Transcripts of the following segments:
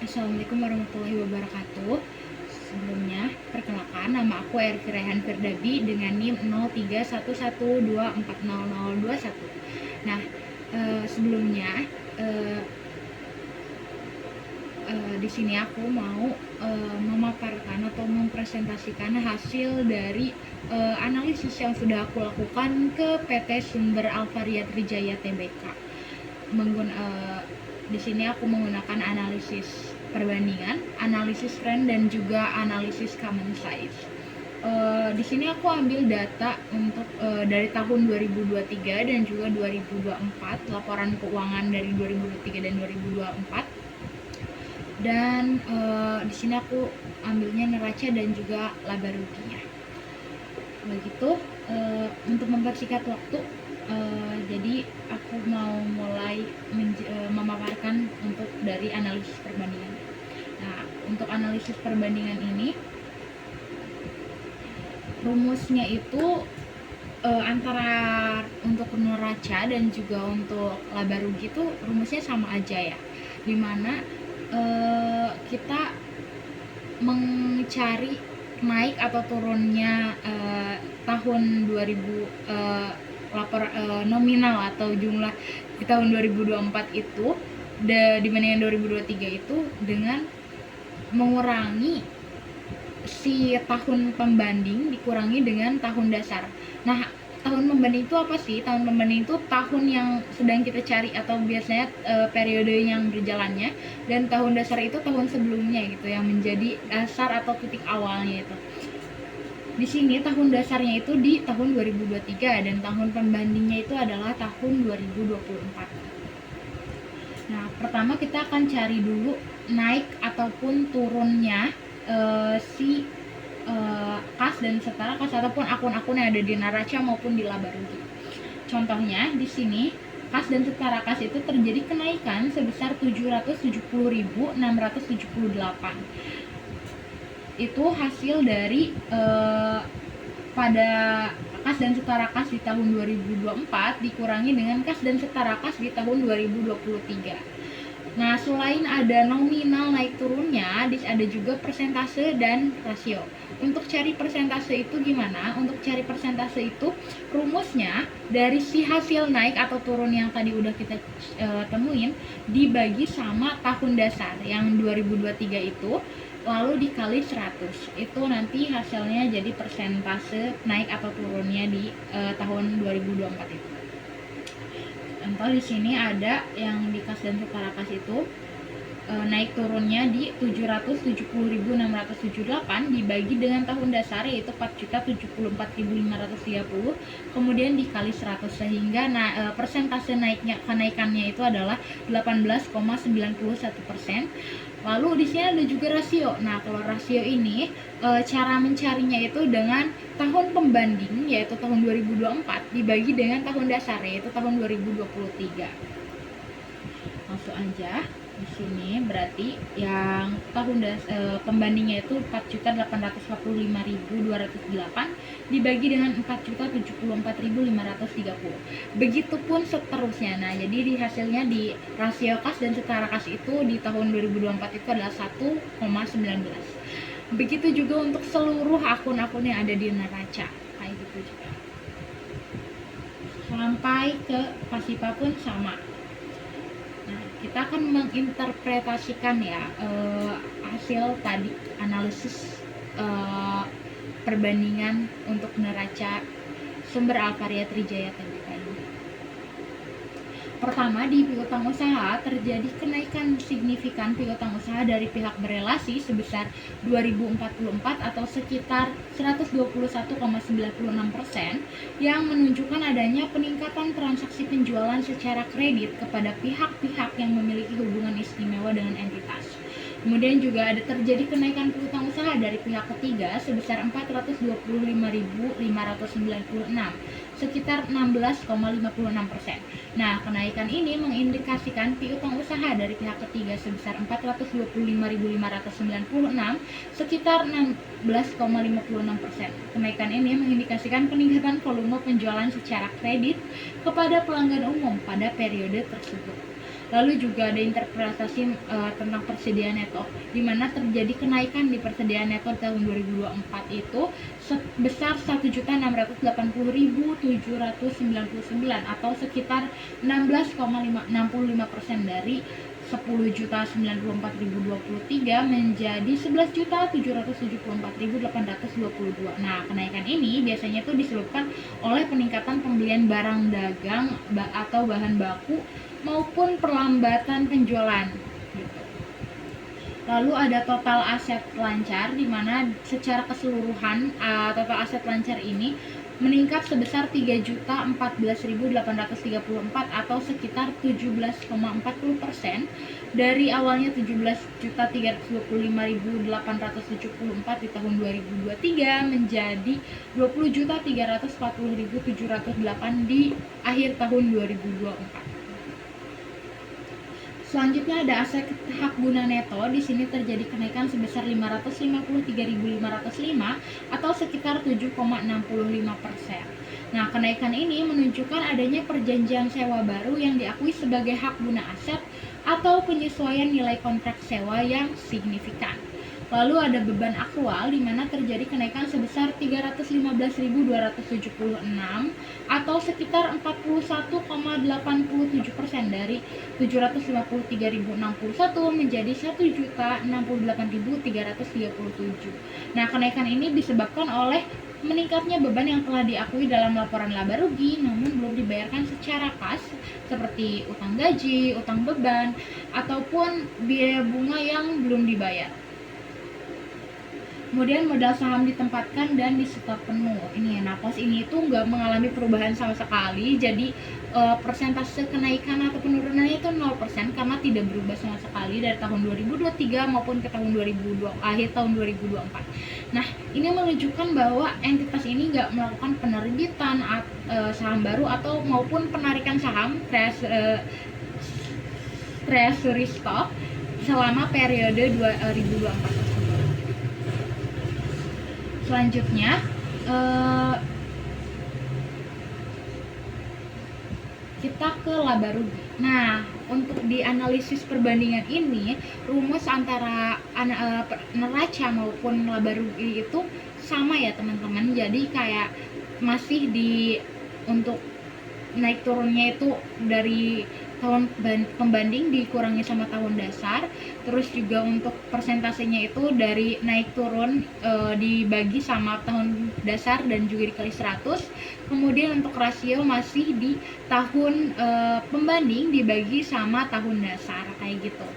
Assalamualaikum warahmatullahi wabarakatuh. Sebelumnya, perkenalkan nama aku Erfi Rehan Firdabi dengan NIM 0311240021. Nah, sebelumnya eh, di sini aku mau memaparkan atau mempresentasikan hasil dari analisis yang sudah aku lakukan ke PT Sumber Alvaria Trijaya Tbk. Di sini aku menggunakan analisis perbandingan, analisis trend, dan juga analisis common size. Di sini aku ambil data untuk dari tahun 2023 dan juga 2024, laporan keuangan dari 2023 dan 2024. Dan di sini aku ambilnya neraca dan juga laba ruginya. Begitu, untuk mempersingkat waktu, jadi aku mau mulai memaparkan untuk dari analisis perbandingan. Nah, untuk analisis perbandingan ini rumusnya itu antara untuk neraca dan juga untuk laba rugi itu rumusnya sama aja ya, dimana kita mencari naik atau turunnya tahun 2000 nominal atau jumlah di tahun 2024 itu dibandingkan 2023 itu dengan mengurangi si tahun pembanding dikurangi dengan tahun dasar. Nah, tahun pembanding itu apa sih? Tahun pembanding itu tahun yang sedang kita cari atau biasanya periode yang berjalannya, dan tahun dasar itu tahun sebelumnya gitu yang menjadi dasar atau titik awalnya itu. Di sini tahun dasarnya itu di tahun 2023 dan tahun pembandingnya itu adalah tahun 2024. Nah, pertama kita akan cari dulu naik ataupun turunnya si kas dan setara kas ataupun akun-akun yang ada di neraca maupun di laba rugi. Contohnya di sini kas dan setara kas itu terjadi kenaikan sebesar 770.678. Itu hasil dari pada kas dan setara kas di tahun 2024 dikurangi dengan kas dan setara kas di tahun 2023. Nah, selain ada nominal naik turunnya, ada juga persentase dan rasio. Untuk cari persentase itu gimana? Untuk cari persentase itu rumusnya dari si hasil naik atau turun yang tadi udah kita temuin dibagi sama tahun dasar yang 2023 itu, lalu dikali 100. Itu nanti hasilnya jadi persentase naik atau turunnya di tahun 2024 itu. Contoh di sini ada yang di kas dan setara kas itu naik turunnya di 770.678 dibagi dengan tahun dasar yaitu 4.074.530, kemudian dikali 100 sehingga persentase kenaikannya itu adalah 18,91%. Lalu di sini ada juga rasio. Nah, kalau rasio ini cara mencarinya itu dengan tahun pembanding yaitu tahun 2024 dibagi dengan tahun dasar yaitu tahun 2023. Langsung aja. Di sini berarti yang tahun pembandingnya itu 4.845.208 dibagi dengan 4.074.530. Begitupun seterusnya. Nah, jadi di hasilnya di rasio kas dan setara kas itu di tahun 2024 itu adalah 1,19. Begitu juga untuk seluruh akun-akun yang ada di neraca. Kayak gitu juga. Sampai ke pasipa pun sama. Nah, kita akan menginterpretasikan ya hasil tadi analisis perbandingan untuk neraca Sumber Alvaria Trijaya Tbk ini. Pertama, di piutang usaha terjadi kenaikan signifikan piutang usaha dari pihak berelasi sebesar 2044 atau sekitar 121,96% yang menunjukkan adanya peningkatan transaksi penjualan secara kredit kepada pihak-pihak yang memiliki hubungan istimewa dengan entitas. Kemudian juga ada terjadi kenaikan piutang usaha dari pihak ketiga sebesar 425.596, sekitar 16,56%. Nah, kenaikan ini mengindikasikan piutang usaha dari pihak ketiga sebesar 425.596, sekitar 16,56%. Kenaikan ini mengindikasikan peningkatan volume penjualan secara kredit kepada pelanggan umum pada periode tersebut. Lalu juga ada interpretasi tentang persediaan neto, di mana terjadi kenaikan di persediaan neto tahun 2024 itu sebesar 1.980.799 atau sekitar 16,65% dari 10.094.023 menjadi 11.774.822. Nah, kenaikan ini biasanya itu disebabkan oleh peningkatan pembelian barang dagang atau bahan baku maupun perlambatan penjualan. Lalu ada total aset lancar, di mana secara keseluruhan total aset lancar ini meningkat sebesar 3.014.834 atau sekitar 17,40% dari awalnya 17.325.874 di tahun 2023 menjadi 20.340.708 di akhir tahun 2024. Selanjutnya ada aset hak guna neto. Di sini terjadi kenaikan sebesar 553.505 atau sekitar 7,65%. Nah, kenaikan ini menunjukkan adanya perjanjian sewa baru yang diakui sebagai hak guna aset atau penyesuaian nilai kontrak sewa yang signifikan. Lalu ada beban akrual, di mana terjadi kenaikan sebesar 315.276 atau sekitar 41,87% dari 753.061 menjadi 1.068.337. Nah, kenaikan ini disebabkan oleh meningkatnya beban yang telah diakui dalam laporan laba rugi namun belum dibayarkan secara kas, seperti utang gaji, utang beban, ataupun biaya bunga yang belum dibayar. Kemudian modal saham ditempatkan dan disetor penuh. Ini ya, nah pos ini itu nggak mengalami perubahan sama sekali. Jadi persentase kenaikan atau penurunannya itu 0% karena tidak berubah sama sekali dari tahun 2023 maupun ke tahun akhir tahun 2024. Nah, ini menunjukkan bahwa entitas ini nggak melakukan penerbitan saham baru atau maupun penarikan saham treasury stock selama periode 2024. Selanjutnya kita ke laba rugi. Nah, untuk dianalisis perbandingan ini, rumus antara neraca maupun laba rugi itu sama ya teman-teman. Jadi kayak masih untuk naik turunnya itu dari tahun pembanding dikurangi sama tahun dasar, terus juga untuk persentasenya itu dari naik turun dibagi sama tahun dasar dan juga dikali 100. Kemudian untuk rasio masih di tahun pembanding dibagi sama tahun dasar, kayak gitu.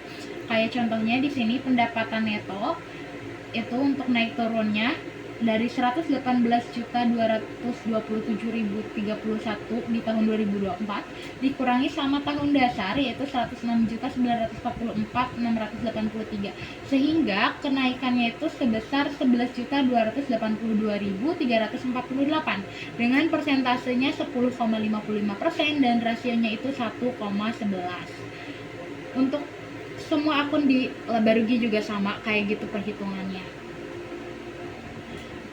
Kayak contohnya di sini pendapatan neto itu untuk naik turunnya dari 118.227.031 di tahun 2024 dikurangi sama tahun dasar yaitu 106.944.683, sehingga kenaikannya itu sebesar 11.282.348 dengan persentasenya 10,55% dan rasionya itu 1,11. Untuk semua akun di laba rugi juga sama kayak gitu perhitungannya.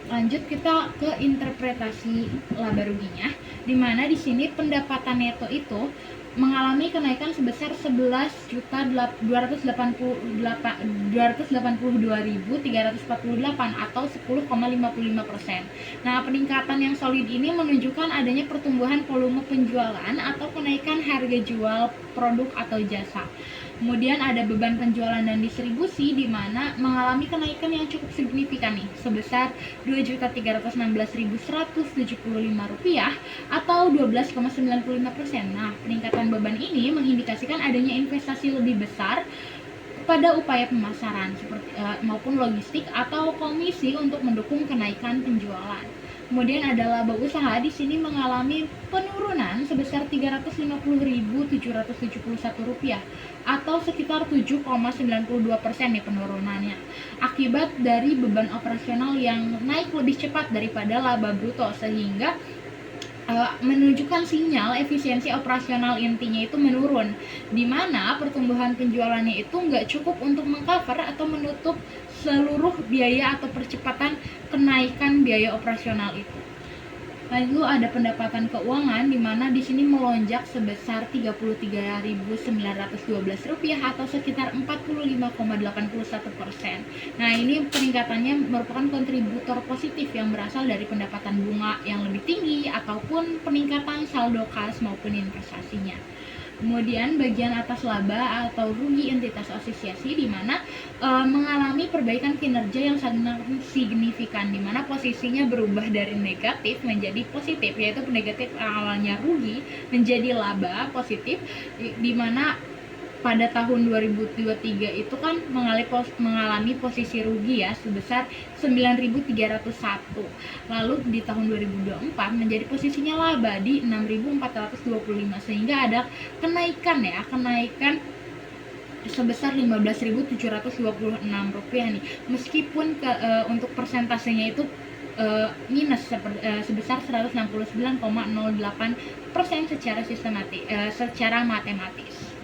Lanjut kita ke interpretasi laba ruginya, di mana di sini pendapatan neto itu mengalami kenaikan sebesar 11.282.348 atau 10,55%. Nah, peningkatan yang solid ini menunjukkan adanya pertumbuhan volume penjualan atau kenaikan harga jual produk atau jasa. Kemudian ada beban penjualan dan distribusi, di mana mengalami kenaikan yang cukup signifikan nih, sebesar Rp2.316.175 atau 12,95%. Nah, peningkatan beban ini mengindikasikan adanya investasi lebih besar pada upaya pemasaran seperti maupun logistik atau komisi untuk mendukung kenaikan penjualan. Kemudian ada laba usaha, di sini mengalami penurunan sebesar Rp350.771 atau sekitar 7,92% nih penurunannya, akibat dari beban operasional yang naik lebih cepat daripada laba bruto, sehingga menunjukkan sinyal efisiensi operasional intinya itu menurun, di mana pertumbuhan penjualannya itu nggak cukup untuk mengcover atau menutup seluruh biaya atau percepatan kenaikan biaya operasional itu. Lalu ada pendapatan keuangan di mana di sini melonjak sebesar Rp33.912 atau sekitar 45,81%. Nah, ini peningkatannya merupakan kontributor positif yang berasal dari pendapatan bunga yang lebih tinggi ataupun peningkatan saldo kas maupun investasinya. Kemudian bagian atas laba atau rugi entitas asosiasi di mana mengalami perbaikan kinerja yang sangat signifikan, di mana posisinya berubah dari negatif menjadi positif, yaitu negatif awalnya rugi menjadi laba positif, di mana pada tahun 2023 itu kan mengalami posisi rugi ya sebesar 9.301. Lalu di tahun 2024 menjadi posisinya laba di 6.425, sehingga ada kenaikan sebesar Rp15.726 nih. Meskipun untuk persentasenya itu minus sebesar 169,08% secara matematis.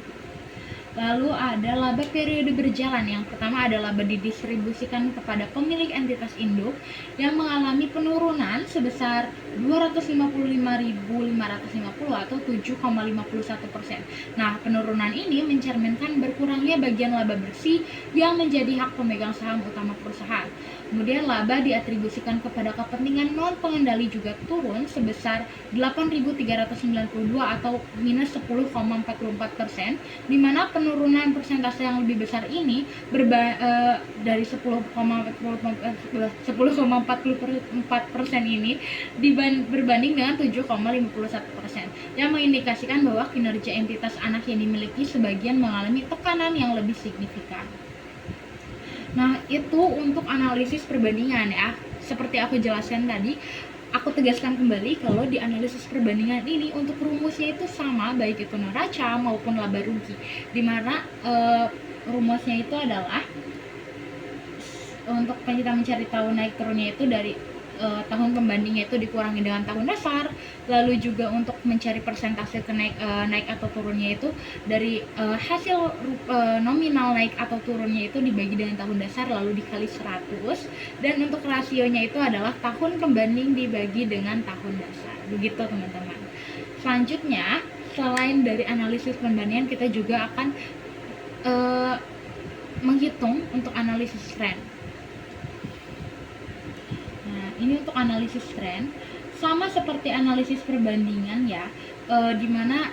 Lalu ada laba periode berjalan. Yang pertama ada laba didistribusikan kepada pemilik entitas induk yang mengalami penurunan sebesar 255.550 atau 7,51%. Nah, penurunan ini mencerminkan berkurangnya bagian laba bersih yang menjadi hak pemegang saham utama perusahaan. Kemudian laba diatribusikan kepada kepentingan non pengendali juga turun sebesar 8.392 atau minus 10,44%, di mana penurunan persentase yang lebih besar ini dari 10,44% ini berbanding dengan 7,51%, yang mengindikasikan bahwa kinerja entitas anak yang dimiliki sebagian mengalami tekanan yang lebih signifikan. Nah, itu untuk analisis perbandingan ya. Seperti aku jelaskan tadi, aku tegaskan kembali kalau di analisis perbandingan ini untuk rumusnya itu sama, baik itu neraca maupun laba rugi, dimana rumusnya itu adalah untuk kita mencari tahu naik turunnya itu dari tahun pembandingnya itu dikurangi dengan tahun dasar. Lalu juga untuk mencari persentase naik atau turunnya itu dari hasil nominal naik atau turunnya itu dibagi dengan tahun dasar lalu dikali 100, dan untuk rasionya itu adalah tahun pembanding dibagi dengan tahun dasar. Begitu teman-teman. Selanjutnya, selain dari analisis perbandingan, kita juga akan menghitung untuk analisis tren. Ini untuk analisis tren sama seperti analisis perbandingan ya, dimana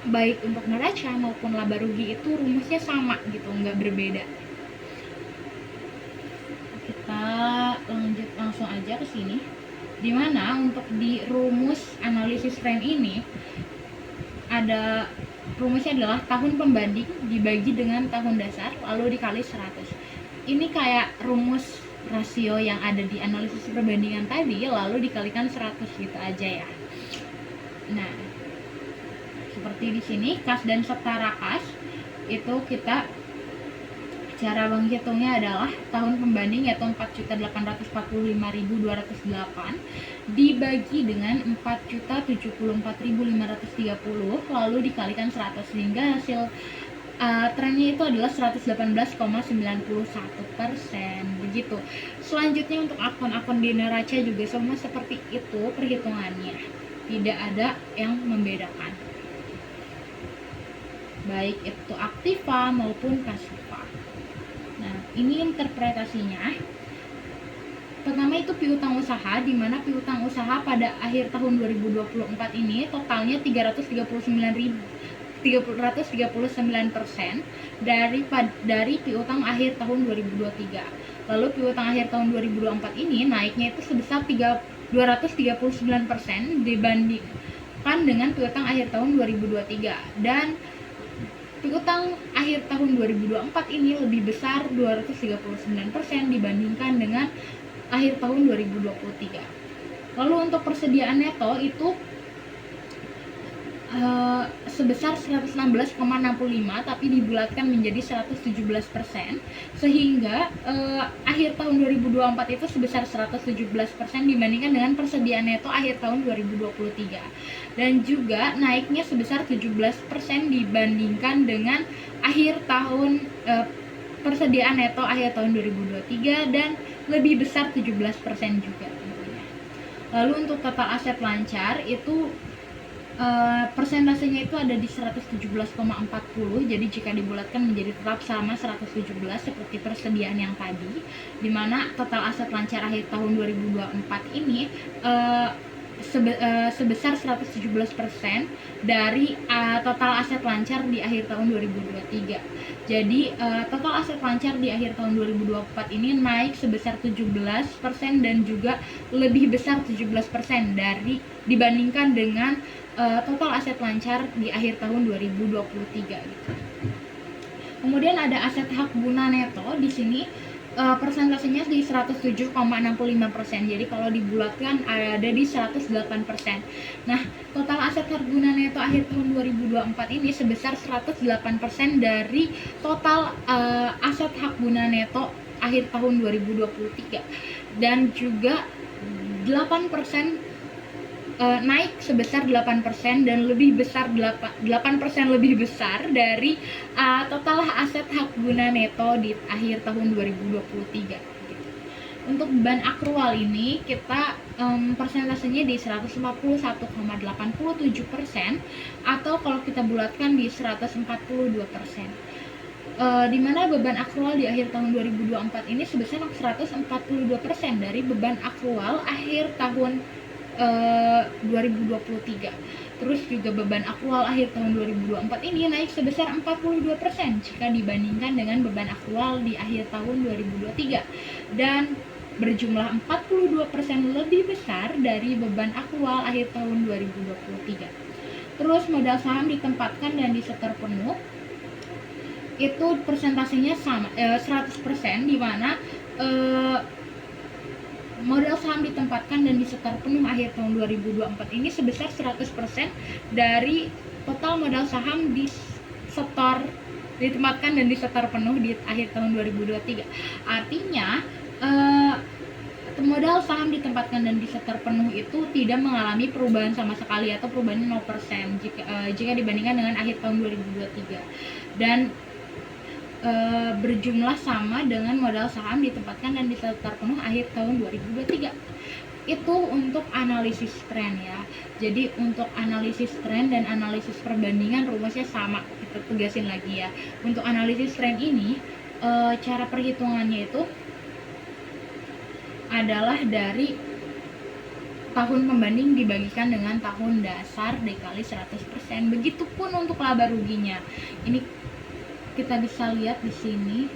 baik untuk neraca maupun laba rugi itu rumusnya sama gitu, nggak berbeda. Kita lanjut langsung aja ke sini, dimana untuk di rumus analisis tren ini ada rumusnya adalah tahun pembanding dibagi dengan tahun dasar lalu dikali 100. Ini kayak rumus rasio yang ada di analisis perbandingan tadi lalu dikalikan 100 gitu aja ya. Nah, seperti di sini kas dan setara kas itu kita cara menghitungnya adalah tahun pembanding yaitu 4.845.208 dibagi dengan 4.074.530 lalu dikalikan 100, sehingga hasil trennya itu adalah 118,91%. Begitu. Selanjutnya untuk akun-akun di neraca juga semua seperti itu perhitungannya, tidak ada yang membedakan, baik itu aktiva maupun pasiva. Nah, ini interpretasinya. Pertama itu piutang usaha, di mana piutang usaha pada akhir tahun 2024 ini totalnya 339% dari piutang akhir tahun 2023. Lalu piutang akhir tahun 2024 ini naiknya itu sebesar 239% dibandingkan dengan piutang akhir tahun 2023, dan piutang akhir tahun 2024 ini lebih besar 239% dibandingkan dengan akhir tahun 2023. Lalu untuk persediaan neto itu sebesar 116,65 tapi dibulatkan menjadi 117%, sehingga akhir tahun 2024 itu sebesar 117% dibandingkan dengan persediaan neto akhir tahun 2023, dan juga naiknya sebesar 17% dibandingkan dengan akhir tahun persediaan neto akhir tahun 2023, dan lebih besar 17% juga tentunya. Lalu untuk total aset lancar itu persentasenya itu ada di 117,40. Jadi jika dibulatkan menjadi tetap sama 117 seperti persediaan yang tadi, di mana total aset lancar akhir tahun 2024 ini sebesar 117% dari total aset lancar di akhir tahun 2023. Jadi total aset lancar di akhir tahun 2024 ini naik sebesar 17% dan juga lebih besar 17% dibandingkan dengan total aset lancar di akhir tahun 2023 gitu. Kemudian ada aset hak guna neto di sini persentasenya di 107,65%. Jadi kalau dibulatkan ada di 108%. Nah, total aset hak guna neto akhir tahun 2024 ini sebesar 108% dari total aset hak guna neto akhir tahun 2023 dan juga 8% naik sebesar 8% dan lebih besar 8% lebih besar dari total aset hak guna neto di akhir tahun 2023. Untuk beban akrual ini kita persentasenya di 151,87% atau kalau kita bulatkan di 142%. Di mana beban akrual di akhir tahun 2024 ini sebesar 142% dari beban akrual akhir tahun 2023. Terus juga beban akrual akhir tahun 2024 ini naik sebesar 42% jika dibandingkan dengan beban akrual di akhir tahun 2023 dan berjumlah 42% lebih besar dari beban akrual akhir tahun 2023. Terus modal saham ditempatkan dan disetor penuh itu persentasenya sama 100%, di mana modal saham ditempatkan dan disetor penuh akhir tahun 2024 ini sebesar 100% dari total modal saham ditempatkan dan disetor penuh di akhir tahun 2023. Artinya modal saham ditempatkan dan disetor penuh itu tidak mengalami perubahan sama sekali atau perubahan 0% jika dibandingkan dengan akhir tahun 2023 dan berjumlah sama dengan modal saham ditempatkan dan disetor penuh akhir tahun 2023. Itu untuk analisis tren ya. Jadi untuk analisis tren dan analisis perbandingan rumusnya sama. Kita tegasin lagi ya. Untuk analisis tren ini cara perhitungannya itu adalah dari tahun pembanding dibagikan dengan tahun dasar dikali 100%. Begitupun untuk laba ruginya. Ini kita bisa lihat di sini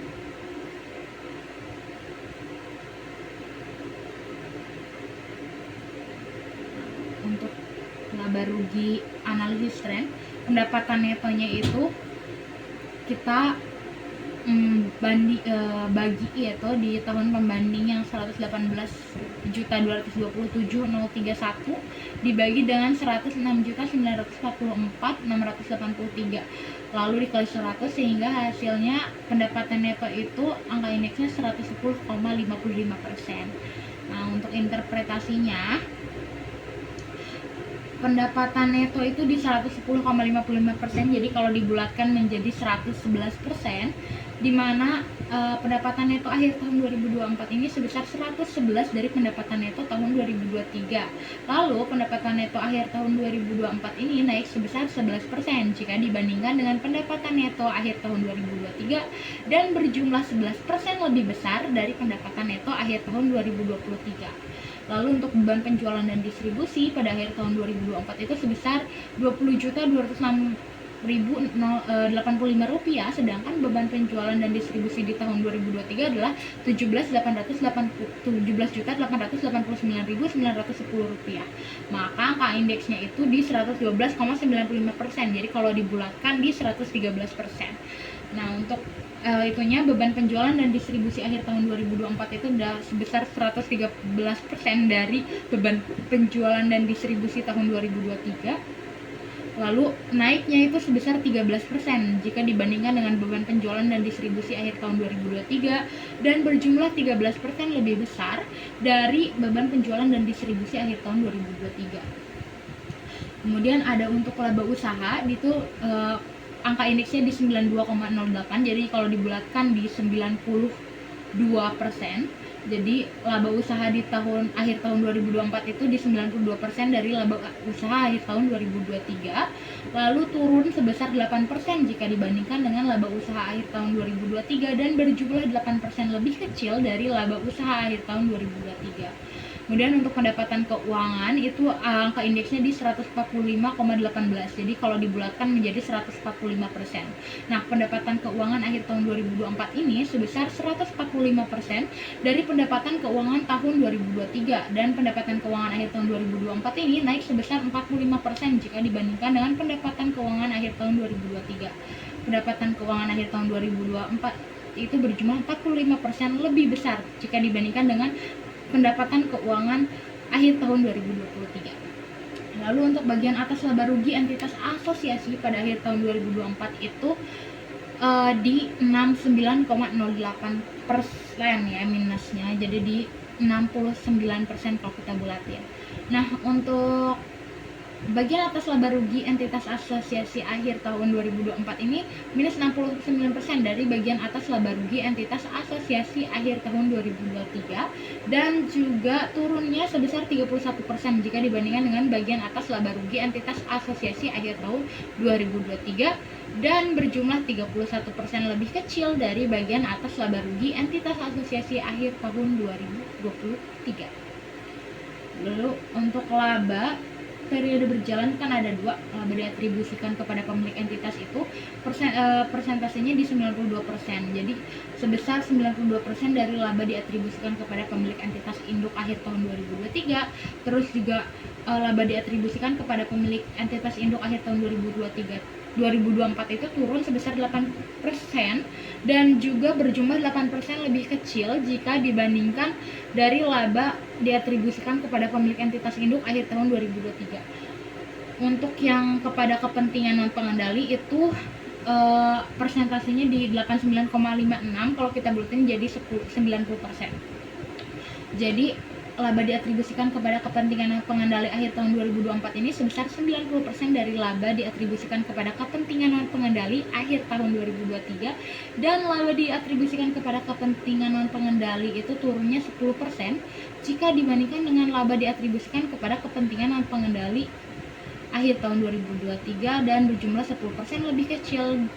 untuk laba rugi analisis tren, pendapatan netonya itu kita bagi yaitu di tahun pembanding yang 118.227.031 dibagi dengan 106.944.683 lalu dikali 100 sehingga hasilnya pendapatan neto itu angka indeksnya 110,55%. Nah, untuk interpretasinya pendapatan neto itu di 110,55%, jadi kalau dibulatkan menjadi 111%, di mana pendapatan neto akhir tahun 2024 ini sebesar 111 dari pendapatan neto tahun 2023. Lalu pendapatan neto akhir tahun 2024 ini naik sebesar 11% jika dibandingkan dengan pendapatan neto akhir tahun 2023 dan berjumlah 11% lebih besar dari pendapatan neto akhir tahun 2023. Lalu untuk beban penjualan dan distribusi pada akhir tahun 2024 itu sebesar Rp20.206.085, sedangkan beban penjualan dan distribusi di tahun 2023 adalah Rp17.889.910. Maka angka indeksnya itu di 112,95%. Jadi kalau dibulatkan di 113%. Nah, untuk itunya beban penjualan dan distribusi akhir tahun 2024 itu udah sebesar 113% dari beban penjualan dan distribusi tahun 2023. Lalu naiknya itu sebesar 13% jika dibandingkan dengan beban penjualan dan distribusi akhir tahun 2023 dan berjumlah 13% lebih besar dari beban penjualan dan distribusi akhir tahun 2023. Kemudian ada untuk laba usaha itu angka indeksnya di 92,08, jadi kalau dibulatkan di 90 2%. Jadi laba usaha di akhir tahun 2024 itu di 92% dari laba usaha akhir tahun 2023, lalu turun sebesar 8% jika dibandingkan dengan laba usaha akhir tahun 2023 dan berjumlah 8% lebih kecil dari laba usaha akhir tahun 2023. Kemudian untuk pendapatan keuangan itu angka indeksnya di 145,18. Jadi kalau dibulatkan menjadi 145%. Nah, pendapatan keuangan akhir tahun 2024 ini sebesar 145% dari pendapatan keuangan tahun 2023, dan pendapatan keuangan akhir tahun 2024 ini naik sebesar 45% jika dibandingkan dengan pendapatan keuangan akhir tahun 2023. Pendapatan keuangan akhir tahun 2024 itu berjumlah 45% lebih besar jika dibandingkan dengan pendapatan keuangan akhir tahun 2023. Lalu untuk bagian atas laba rugi entitas asosiasi pada akhir tahun 2024 itu di 69,08% ya minusnya, jadi di 69% kalau kita bulatin. Nah, untuk bagian atas laba rugi entitas asosiasi akhir tahun 2024 ini minus 69% dari bagian atas laba rugi entitas asosiasi akhir tahun 2023, dan juga turunnya sebesar 31% jika dibandingkan dengan bagian atas laba rugi entitas asosiasi akhir tahun 2023, dan berjumlah 31% lebih kecil dari bagian atas laba rugi entitas asosiasi akhir tahun 2023. Lalu untuk laba periode berjalan kan ada dua, laba diatribusikan kepada pemilik entitas itu persentasenya di 92%. Jadi sebesar 92% dari laba diatribusikan kepada pemilik entitas induk akhir tahun 2023. Terus juga laba diatribusikan kepada pemilik entitas induk akhir tahun 2024 itu turun sebesar 8%, dan juga berjumlah 8% lebih kecil jika dibandingkan dari laba diatribusikan kepada pemilik entitas induk akhir tahun 2023. Untuk yang kepada kepentingan non pengendali itu persentasenya di 89,56, kalau kita bulatin jadi 90%. Jadi laba diatribusikan kepada kepentingan pengendali akhir tahun 2024 ini sebesar 90% dari laba diatribusikan kepada kepentingan non pengendali akhir tahun 2023, dan laba diatribusikan kepada kepentingan non pengendali itu turunnya 10% jika dibandingkan dengan laba diatribusikan kepada kepentingan non pengendali akhir tahun 2023, dan berjumlah 10% lebih kecil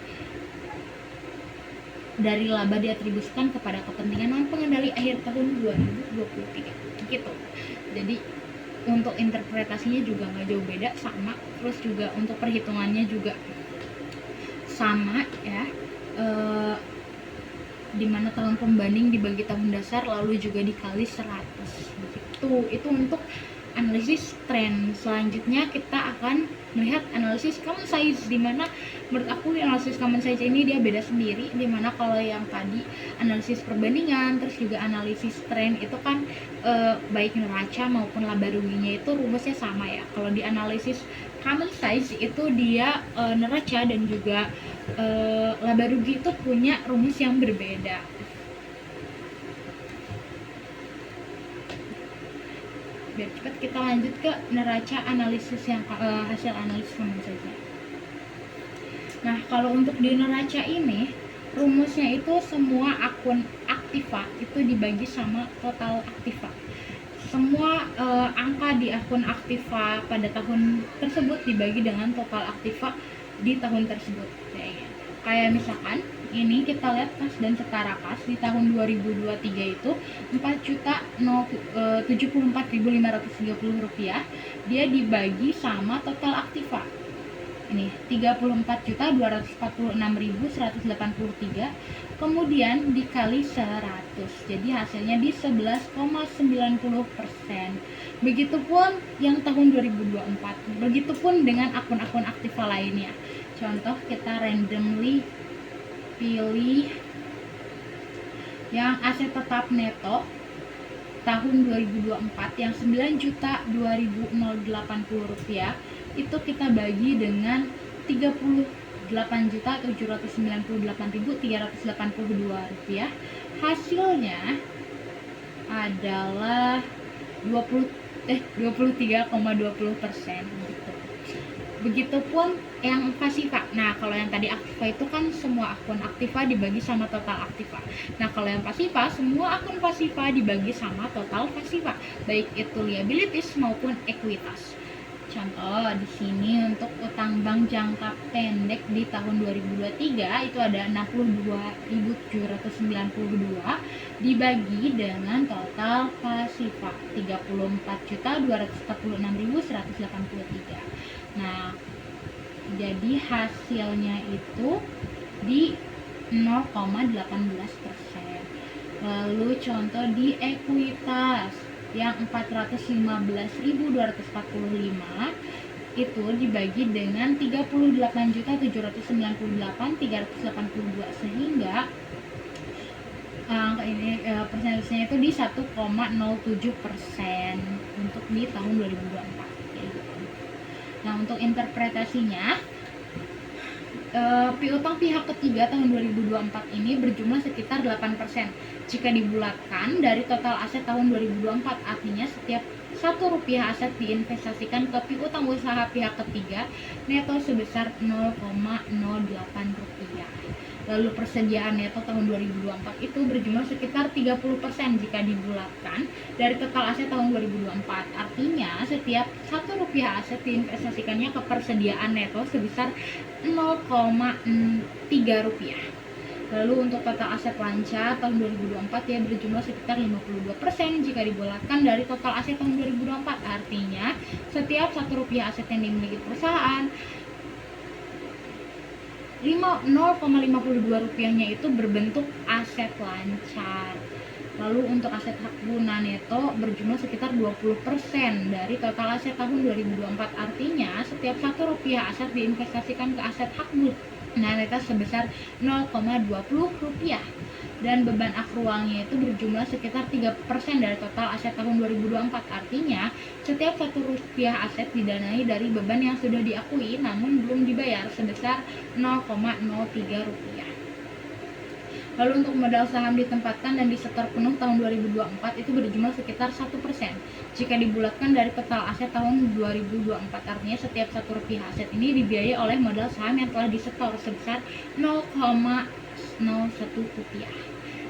dari laba diatribusikan kepada kepentingan non pengendali akhir tahun 2023 gitu. Jadi untuk interpretasinya juga nggak jauh beda, sama. Terus juga untuk perhitungannya juga sama ya, dimana tahun pembanding dibagi tahun dasar lalu juga dikali 100 gitu. Itu untuk analisis tren. Selanjutnya kita akan melihat analisis common size, dimana menurut aku analisis common size ini dia beda sendiri, dimana kalau yang tadi analisis perbandingan terus juga analisis tren itu kan baik neraca maupun laba ruginya itu rumusnya sama ya. Kalau di analisis common size itu dia neraca dan juga laba rugi itu punya rumus yang berbeda. Biar cepat kita lanjut ke neraca analisis yang hasil analisis common size-nya. Nah, kalau untuk di neraca ini rumusnya itu semua akun aktiva itu dibagi sama total aktiva. Semua angka di akun aktiva pada tahun tersebut dibagi dengan total aktiva di tahun tersebut. Kayak misalkan ini kita lihat kas dan setara kas di tahun 2023 itu 4.074.530 rupiah, dia dibagi sama total aktiva ini 34.246.183, kemudian dikali 100, jadi hasilnya di 11,90%. Begitupun yang tahun 2024, begitupun dengan akun-akun aktiva lainnya. Contoh, kita randomly pilih yang aset tetap neto tahun 2024 yang 9.2.080 rupiah, itu kita bagi dengan 38.798.382 rupiah. Hasilnya adalah 23,20% gitu. Begitupun yang pasifa. Nah, kalau yang tadi aktiva itu kan semua akun aktiva dibagi sama total aktiva. Nah, kalau yang pasifa, semua akun pasifa dibagi sama total pasifa, baik itu liabilities maupun ekuitas. Contoh di sini untuk utang bank jangka pendek di tahun 2023 itu ada 62.792 dibagi dengan total pasifa 34.246.183. Nah, jadi hasilnya itu di 0,18%. Lalu contoh di ekuitas yang 415.245 itu dibagi dengan 38.798.382 sehingga angka ini persentasenya itu di 1,07% untuk di tahun 2024. Nah, untuk interpretasinya piutang pihak ketiga tahun 2024 ini berjumlah sekitar 8% jika dibulatkan dari total aset tahun 2024. Artinya setiap Rp1 aset diinvestasikan ke piutang usaha pihak ketiga neto sebesar Rp0,08. Lalu persediaan neto tahun 2024 itu berjumlah sekitar 30% jika dibulatkan dari total aset tahun 2024. Artinya setiap Rp1 aset diinvestasikannya ke persediaan neto sebesar Rp0,3. Lalu untuk total aset lancar tahun 2024 ya berjumlah sekitar 52% jika dibulatkan dari total aset tahun 2024. Artinya setiap Rp1 aset yang dimiliki perusahaan, Rp0,52-nya itu berbentuk aset lancar. Lalu untuk aset hak guna neto berjumlah sekitar 20% dari total aset tahun 2024. Artinya setiap Rp1 aset diinvestasikan ke aset hak guna neto sebesar Rp0,20. Dan beban akrualnya itu berjumlah sekitar 3% dari total aset tahun 2024. Artinya setiap Rp1 aset didanai dari beban yang sudah diakui namun belum dibayar sebesar Rp0,03. Lalu untuk modal saham ditempatkan dan disetor penuh tahun 2024 itu berjumlah sekitar 1% jika dibulatkan dari total aset tahun 2024. Artinya setiap Rp1 aset ini dibiayai oleh modal saham yang telah disetor sebesar Rp0,01.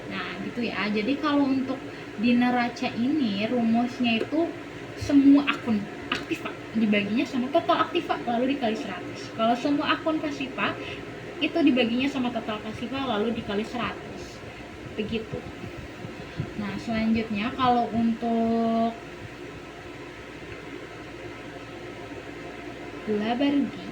Nah, gitu ya. Jadi kalau untuk di neraca ini rumusnya itu semua akun aktiva dibaginya sama total aktiva lalu dikali 100. Kalau semua akun pasiva itu dibaginya sama total pasiva lalu dikali 100. Begitu. Nah, selanjutnya kalau untuk laba rugi,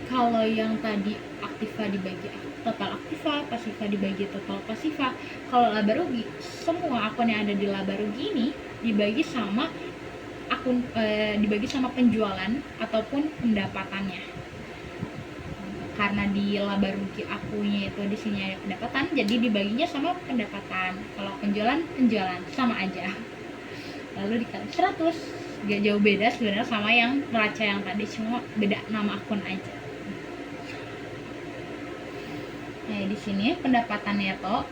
kalau yang tadi aktiva dibagi total aktiva, pasiva dibagi total pasiva, kalau laba rugi, semua akun yang ada di laba rugi ini dibagi sama penjualan ataupun pendapatannya. Karena di laba rugi akunya itu di sini ada pendapatan, jadi dibaginya sama pendapatan. Kalau penjualan sama aja. Lalu dikali 100, gak jauh beda sebenarnya sama yang neraca yang tadi, cuma beda nama akun aja. Nah, di sini pendapatan neto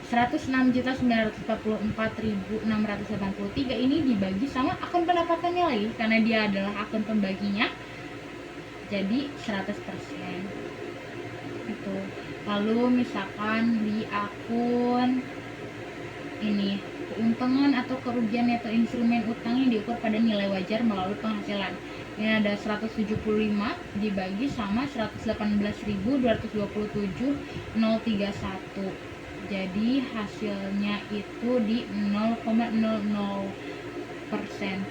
106.944.683 ini dibagi sama akun pendapatannya lagi karena dia adalah akun pembaginya, jadi 100%. Itu. Lalu misalkan di akun ini keuntungan atau kerugian neto instrumen utang yang diukur pada nilai wajar melalui penghasilan. Ini ada 175 dibagi sama 118.227.031. Jadi hasilnya itu di 0,00%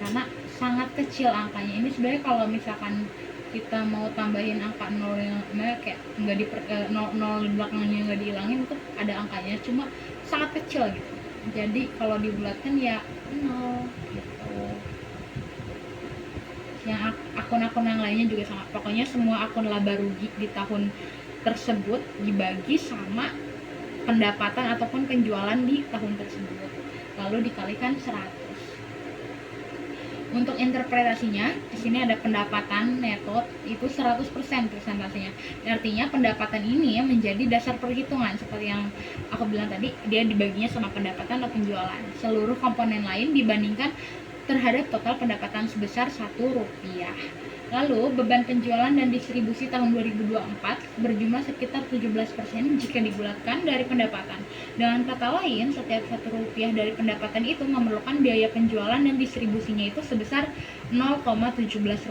karena sangat kecil angkanya. Ini sebenarnya kalau misalkan kita mau tambahin angka 0 yang kayak nggak di 0 di belakangnya nggak dihilangin, itu ada angkanya, cuma sangat kecil gitu. Jadi kalau dibulatkan ya 0 gitu. Yang akun-akun yang lainnya juga sama. Pokoknya semua akun laba rugi di tahun tersebut dibagi sama pendapatan ataupun penjualan di tahun tersebut lalu dikalikan 100. Untuk interpretasinya di sini ada pendapatan neto itu 100% persentasenya. Artinya pendapatan ini menjadi dasar perhitungan seperti yang aku bilang tadi, dia dibaginya sama pendapatan atau penjualan. Seluruh komponen lain dibandingkan terhadap total pendapatan sebesar Rp1. Lalu, beban penjualan dan distribusi tahun 2024 berjumlah sekitar 17% jika dibulatkan dari pendapatan. Dengan kata lain, setiap Rp1 dari pendapatan itu memerlukan biaya penjualan dan distribusinya itu sebesar Rp0,17.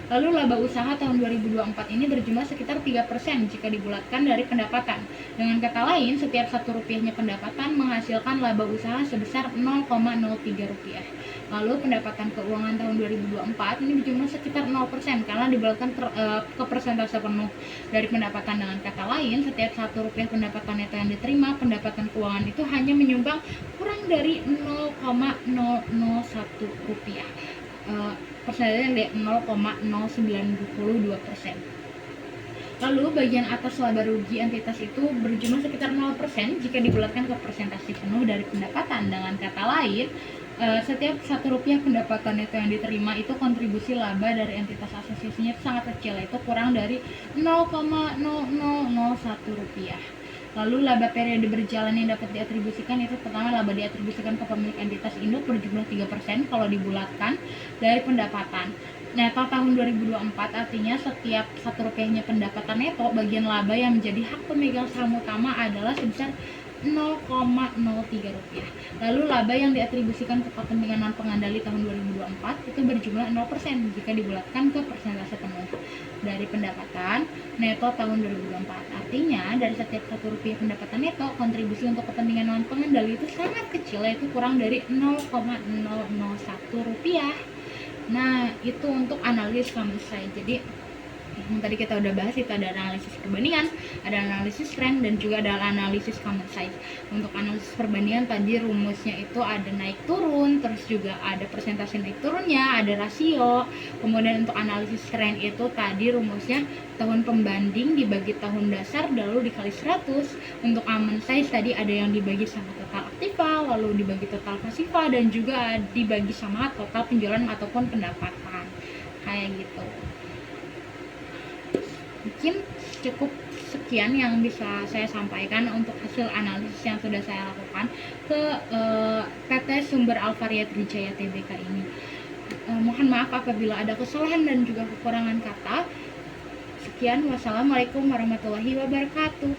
Lalu, laba usaha tahun 2024 ini berjumlah sekitar 3% jika dibulatkan dari pendapatan. Dengan kata lain, setiap Rp1 pendapatan menghasilkan laba usaha sebesar Rp0,03. Lalu pendapatan keuangan tahun 2024 ini berjumlah sekitar 0% karena dibulatkan ke persentase penuh dari pendapatan. Dengan kata lain, setiap Rp1 pendapatan neto yang diterima, pendapatan keuangan itu hanya menyumbang kurang dari Rp0,001. Persentasenya di 0,092%. Lalu bagian atas laba rugi entitas itu berjumlah sekitar 0% jika dibulatkan ke persentase penuh dari pendapatan. Dengan kata lain, setiap Rp1 pendapatan neto yang diterima itu kontribusi laba dari entitas asosiasinya itu sangat kecil, yaitu kurang dari Rp0,0001. Lalu laba periode berjalan yang dapat diatribusikan itu pertama laba diatribusikan ke pemilik entitas induk berjumlah 3% kalau dibulatkan dari pendapatan. Neto tahun 2024 artinya setiap Rp1 pendapatan neto, bagian laba yang menjadi hak pemegang saham utama adalah sebesar Rp0,03. Lalu laba yang diatribusikan ke kepentingan non pengendali tahun 2024 itu berjumlah 0% jika dibulatkan ke persentase penuh dari pendapatan neto tahun 2024. Artinya dari setiap Rp1 pendapatan neto, kontribusi untuk kepentingan non pengendali itu sangat kecil, yaitu kurang dari Rp0,001. Nah, itu untuk analisis common size. Jadi yang tadi kita udah bahas itu ada analisis perbandingan, ada analisis tren, dan juga ada analisis common size. Untuk analisis perbandingan tadi rumusnya itu ada naik turun, terus juga ada persentase naik turunnya, ada rasio. Kemudian untuk analisis tren itu tadi rumusnya tahun pembanding dibagi tahun dasar lalu dikali 100. Untuk common size tadi ada yang dibagi sama total aktiva, lalu dibagi total pasiva, dan juga dibagi sama total penjualan ataupun pendapatan. Kayak gitu. Mungkin cukup sekian yang bisa saya sampaikan untuk hasil analisis yang sudah saya lakukan ke PT Sumber Alvaria Trijaya Tbk ini. Mohon maaf apabila ada kesalahan dan juga kekurangan kata. Sekian, wassalamualaikum warahmatullahi wabarakatuh.